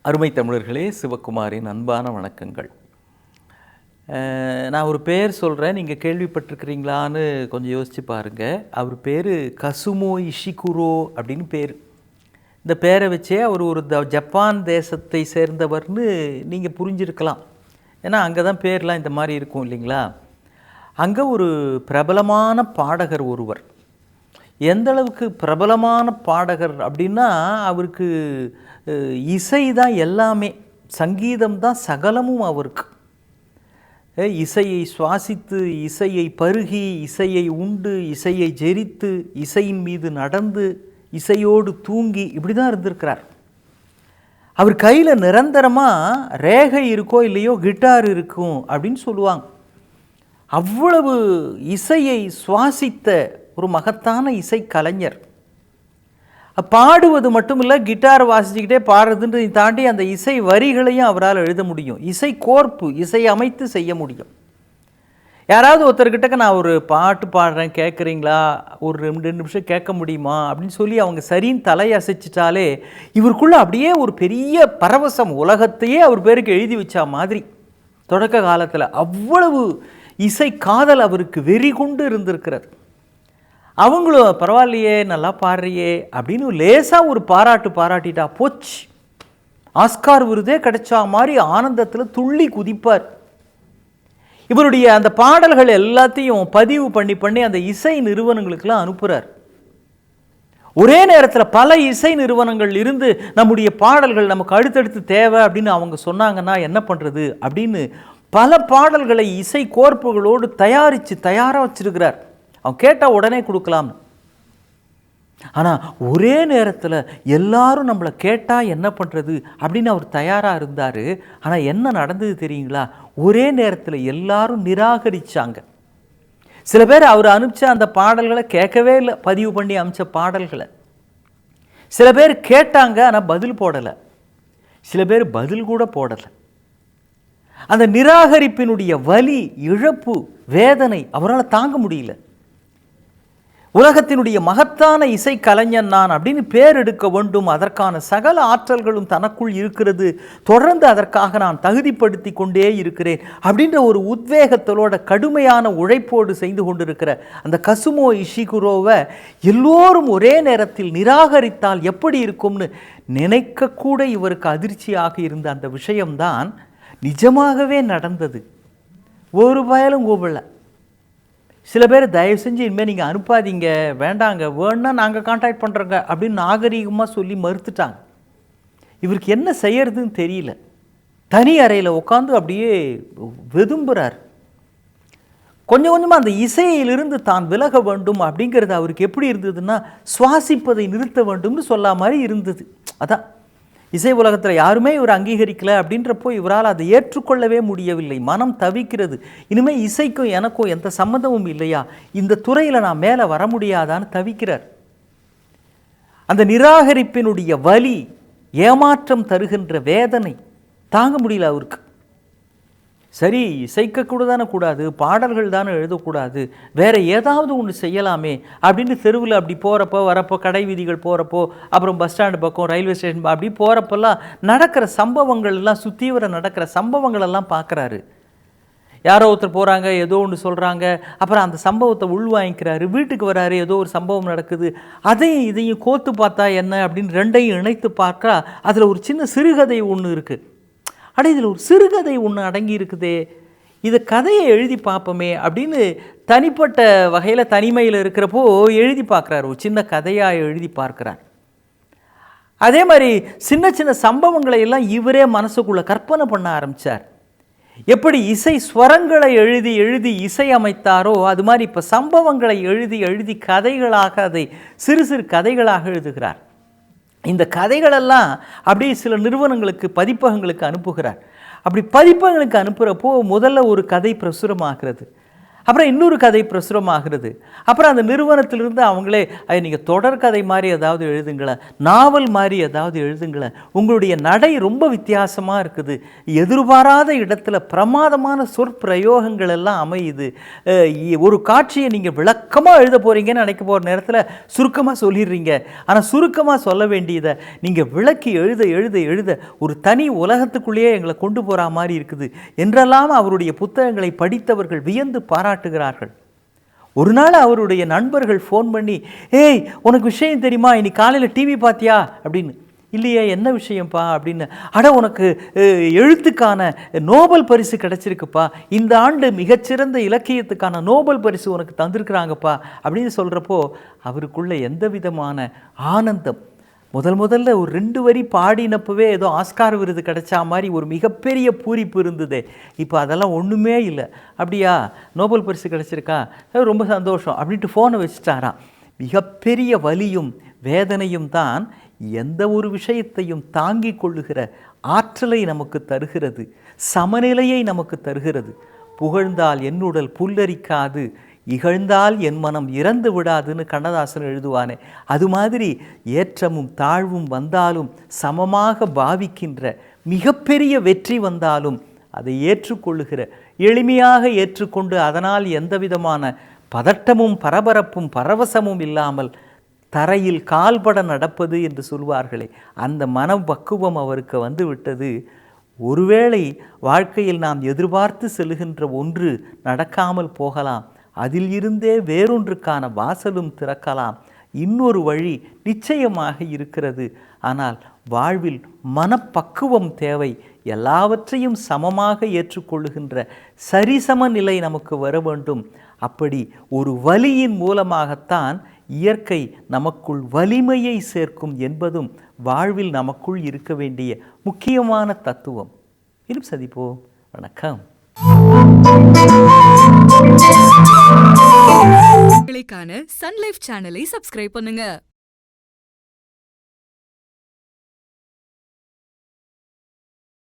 அருமை தமிழர்களே, சிவகுமாரின் அன்பான வணக்கங்கள். நான் ஒரு பேர் சொல்கிறேன், நீங்கள் கேள்விப்பட்டிருக்கிறீங்களான்னு கொஞ்சம் யோசித்து பாருங்கள். அவர் பேர் கசுமோ இஷிகுரோ அப்படின்னு பேர். இந்த பேரை வச்சே அவர் ஒரு ஜப்பான் தேசத்தை சேர்ந்தவர்னு நீங்கள் புரிஞ்சிருக்கலாம். ஏன்னா அங்கே தான் பேர்லாம் இந்த மாதிரி இருக்கும் இல்லைங்களா. அங்கே ஒரு பிரபலமான பாடகர் ஒருவர். எந்த அளவுக்கு பிரபலமான பாடகர் அப்படின்னா, அவருக்கு இசை தான் எல்லாமே, சங்கீதம் தான் சகலமும் அவருக்கு. இசையை சுவாசித்து, இசையை பருகி, இசையை உண்டு, இசையை ஜெரித்து, இசையின் மீது நடந்து, இசையோடு தூங்கி, இப்படி தான் இருந்திருக்கிறார். அவர் கையில் நிரந்தரமாக ரேகை இருக்கோ இல்லையோ கிட்டார் இருக்கும் அப்படின்னு சொல்லுவாங்க. அவ்வளவு இசையை சுவாசித்த ஒரு மகத்தான இசை கலைஞர். பாடுவது மட்டும் இல்லை, கிட்டார் வாசிச்சுக்கிட்டே பாடுறதுன்றதை தாண்டி அந்த இசை வரிகளையும் அவரால் எழுத முடியும். இசை கோர்ப்பு, இசை அமைத்து செய்ய முடியும். யாராவது ஒருத்தர்கிட்ட நான் ஒரு பாட்டு பாடுறேன் கேட்குறீங்களா, ஒரு 2 நிமிஷம் கேட்க முடியுமா அப்படின்னு சொல்லி அவங்க சரின்னு தலையசைச்சிட்டாலே இவருக்குள்ளே அப்படியே ஒரு பெரிய பரவசம், உலகத்தையே அவர் பேருக்கு எழுதி வச்சா மாதிரி. தொடக்க காலத்தில் அவ்வளவு இசை காதல் அவருக்கு வெறி கொண்டு இருந்திருக்கிறது. அவங்களும் பரவாயில்லையே, நல்லா பாடுறியே அப்படின்னு லேசாக ஒரு பாராட்டிட்டா போச்சு, ஆஸ்கார் விருதே கிடைச்சா மாதிரி ஆனந்தத்தில் துள்ளி குதிப்பார். இவருடைய அந்த பாடல்கள் எல்லாத்தையும் பதிவு பண்ணி அந்த இசை நிறுவனங்களுக்கெல்லாம் அனுப்புகிறார். ஒரே நேரத்தில் பல இசை நிறுவனங்கள் இருந்து நம்முடைய பாடல்கள் நமக்கு அடுத்தடுத்து தேவை அப்படின்னு அவங்க சொன்னாங்கன்னா என்ன பண்ணுறது அப்படின்னு பல பாடல்களை இசை கோர்ப்புகளோடு தயாராக வச்சிருக்கிறார். அவன் கேட்டால் உடனே கொடுக்கலாம். ஆனால் ஒரே நேரத்தில் எல்லாரும் நம்மளை கேட்டால் என்ன பண்ணுறது அப்படின்னு அவர் தயாராக இருந்தார். ஆனால் என்ன நடந்தது தெரியுங்களா, ஒரே நேரத்தில் எல்லாரும் நிராகரித்தாங்க. சில பேர் அவர் அனுப்பிச்ச அந்த பாடல்களை கேட்கவே இல்லை, பதிவு பண்ணி அனுப்பிச்ச பாடல்களை. சில பேர் கேட்டாங்க ஆனால் பதில் போடலை, சில பேர் பதில் கூட போடலை. அந்த நிராகரிப்பினுடைய வலி, இழப்பு, வேதனை அவரால் தாங்க முடியல. உலகத்தினுடைய மகத்தான இசை கலைஞன் நான் அப்படின்னு பேர் எடுக்க வேண்டும், அதற்கான சகல ஆற்றல்களும் தனக்குள் இருக்கிறது, தொடர்ந்து அதற்காக நான் தகுதிப்படுத்தி கொண்டே இருக்கிறேன் அப்படின்ற ஒரு உத்வேகத்தோட கடுமையான உழைப்போடு செய்து கொண்டிருக்கிற அந்த கசுமோ இஷிகுரோவை எல்லோரும் ஒரே நேரத்தில் நிராகரித்தால் எப்படி இருக்கும்னு நினைக்கக்கூட இவருக்கு அதிர்ச்சியாக இருந்த அந்த விஷயம்தான் நிஜமாகவே நடந்தது. ஒரு பயலும் கூப்பிடல. சில பேர் தயவு செஞ்சு இனிமேல் நீங்கள் அனுப்பாதீங்க, வேண்டாங்க, வேணுன்னா நாங்கள் கான்டாக்ட் பண்ணுறோங்க அப்படின்னு நாகரீகமாக சொல்லி மறுத்துட்டாங்க. இவருக்கு என்ன செய்யறதுன்னு தெரியல. தனி அறையில் உட்காந்து அப்படியே வெதும்புறார். கொஞ்சம் கொஞ்சமாக அந்த இசையிலிருந்து தான் விலக வேண்டும் அப்படிங்கிறது அவருக்கு எப்படி இருந்ததுன்னா, சுவாசிப்பதை நிறுத்த வேண்டும்னு சொல்ல மாதிரி இருந்தது. அதான் இசை உலகத்தில் யாருமே இவர் அங்கீகரிக்கலை அப்படின்றப்போ இவரால் அதை ஏற்றுக்கொள்ளவே முடியவில்லை. மனம் தவிக்கிறது. இனிமேல் இசைக்கும் எனக்கும் எந்த சம்மந்தமும் இல்லையா, இந்த துறையில் நான் மேலே வர முடியாதான்னு தவிக்கிறார். அந்த நிராகரிப்பினுடைய வலி, ஏமாற்றம் தருகின்ற வேதனை தாங்க முடியல அவருக்கு. சரி, இசைக்கக்கூட தானே கூடாது, பாடல்கள் தானே எழுதக்கூடாது, வேறு ஏதாவது ஒன்று செய்யலாமே அப்படின்னு தெருவில் அப்படி போகிறப்போ வரப்போ, கடை வீதிகள் போகிறப்போ, அப்புறம் பஸ் ஸ்டாண்டு பக்கம், ரயில்வே ஸ்டேஷன் அப்படி போகிறப்பெல்லாம் நடக்கிற சம்பவங்கள் எல்லாம், சுற்றி வர நடக்கிற சம்பவங்கள் எல்லாம் பார்க்குறாரு. யாரோ ஒருத்தர் போகிறாங்க, ஏதோ ஒன்று சொல்கிறாங்க, அப்புறம் அந்த சம்பவத்தை உள்வாங்கிக்கிறாரு. வீட்டுக்கு வராரு, ஏதோ ஒரு சம்பவம் நடக்குது, அதையும் இதையும் கோத்து பார்த்தா என்ன அப்படின்னு ரெண்டையும் இணைத்து பார்க்கா அதில் ஒரு சின்ன சிறுகதை ஒன்று இருக்குது. அட, இதில் ஒரு சிறுகதை ஒன்று அடங்கி இருக்குதே, இதை கதையை எழுதி பார்ப்போமே அப்படின்னு தனிப்பட்ட வகையில் தனிமையில் இருக்கிறப்போ எழுதி பார்க்குறாரு. ஒரு சின்ன கதையாக எழுதி பார்க்குறார். அதே மாதிரி சின்ன சின்ன சம்பவங்களை எல்லாம் இவரே மனசுக்குள்ளே கற்பனை பண்ண ஆரம்பித்தார். எப்படி இசை ஸ்வரங்களை எழுதி எழுதி இசை அமைத்தாரோ அது மாதிரி இப்போ சம்பவங்களை எழுதி எழுதி கதைகளாக, அதை சிறு சிறு கதைகளாக எழுதுகிறார். இந்த கதைகளெல்லாம் அப்படியே சில நிறுவனங்களுக்கு, பதிப்பகங்களுக்கு அனுப்புகிறார். அப்படி பதிப்பகங்களுக்கு அனுப்புகிறப்போ முதல்ல ஒரு கதை பிரசுரமாகிறது. அப்புறம் இன்னொரு கதை பிரசுரமாகிறது. அப்புறம் அந்த நிறுவனத்திலிருந்து அவங்களே நீங்கள் தொடர்கதை மாதிரி ஏதாவது எழுதுங்களேன், நாவல் மாதிரி ஏதாவது எழுதுங்களேன், உங்களுடைய நடை ரொம்ப வித்தியாசமாக இருக்குது, எதிர்பாராத இடத்துல பிரமாதமான சொற்பிரயோகங்கள் எல்லாம் அமையுது, ஒரு காட்சியை நீங்கள் விளக்கமாக எழுத போகிறீங்கன்னு நினைக்க போகிற நேரத்தில் சுருக்கமாக சொல்லிடுறீங்க. ஆனால் சுருக்கமாக சொல்ல வேண்டியதை நீங்கள் விளக்கி எழுத எழுத எழுத ஒரு தனி உலகத்துக்குள்ளேயே எங்களை கொண்டு போகிற மாதிரி இருக்குது என்றெல்லாம் அவருடைய புத்தகங்களை படித்தவர்கள் வியந்து பாராட்டுகிறார்கள். ஒரு நாள் அவருடைய நண்பர்கள் ஃபோன் பண்ணி, ஏய் உனக்கு விஷயம் தெரியுமா, இன்னைக்கு காலையில் டிவி பார்த்தியா அப்படின்னு. இல்லையே, என்ன விஷயம்ப்பா அப்படின்னு. அட உனக்கு எழுத்துக்கான நோபல் பரிசு கிடச்சிருக்குப்பா, இந்த ஆண்டு மிகச்சிறந்த இலக்கியத்துக்கான நோபல் பரிசு உனக்கு தந்திருக்கிறாங்கப்பா அப்படின்னு சொல்கிறப்போ அவருக்குள்ள எந்த விதமான ஆனந்தம். முதல்ல ஒரு 2 வரி பாடினப்பவே ஏதோ ஆஸ்கார் விருது கிடைச்சா மாதிரி ஒரு மிகப்பெரிய பூரிப்பு இருந்தது. இப்போ அதெல்லாம் ஒன்றுமே இல்லை. அப்படியா, நோபல் பரிசு கிடச்சிருக்கா, ரொம்ப சந்தோஷம் அப்படின்ட்டு ஃபோனை வச்சுட்டாராம். மிகப்பெரிய வலியும் வேதனையும் தான் எந்த ஒரு விஷயத்தையும் தாங்கிக் கொள்ளுகிற ஆற்றலை நமக்கு தருகிறது, சமநிலையை நமக்கு தருகிறது. புகழ்ந்தால் என்னுடல் புல்லரிக்காது, இகழ்ந்தால் என் மனம் இறந்து விடாதுன்னு கண்ணதாசன் எழுதுவானே, அது மாதிரி ஏற்றமும் தாழ்வும் வந்தாலும் சமமாக பாவிக்கின்ற, மிகப்பெரிய வெற்றி வந்தாலும் அதை ஏற்றுக்கொள்ளுகிற, எளிமையாக ஏற்றுக்கொண்டு அதனால் எந்த விதமான பதட்டமும் பரபரப்பும் பரவசமும் இல்லாமல் தரையில் கால்பட நடப்பது என்று சொல்வார்களே, அந்த மனப்பக்குவம் அவருக்கு வந்து விட்டது. ஒருவேளை வாழ்க்கையில் நாம் எதிர்பார்த்து செல்கின்ற ஒன்று நடக்காமல் போகலாம், அதில் இருந்தே வேறொன்றுக்கான வாசலும் திறக்கலாம், இன்னொரு வழி நிச்சயமாக இருக்கிறது. ஆனால் வாழ்வில் மனப்பக்குவம் தேவை. எல்லாவற்றையும் சமமாக ஏற்றுக்கொள்ளுகின்ற சரிசம நிலை நமக்கு வர வேண்டும். அப்படி ஒரு வலியின் மூலமாகத்தான் இயற்கை நமக்குள் வலிமையை சேர்க்கும் என்பதும் வாழ்வில் நமக்குள் இருக்க வேண்டிய முக்கியமான தத்துவம். இன்னும் சந்திப்போம். வணக்கம். சன் லைஃப் சேனலை சப்ஸ்கிரைப் பண்ணுங்க.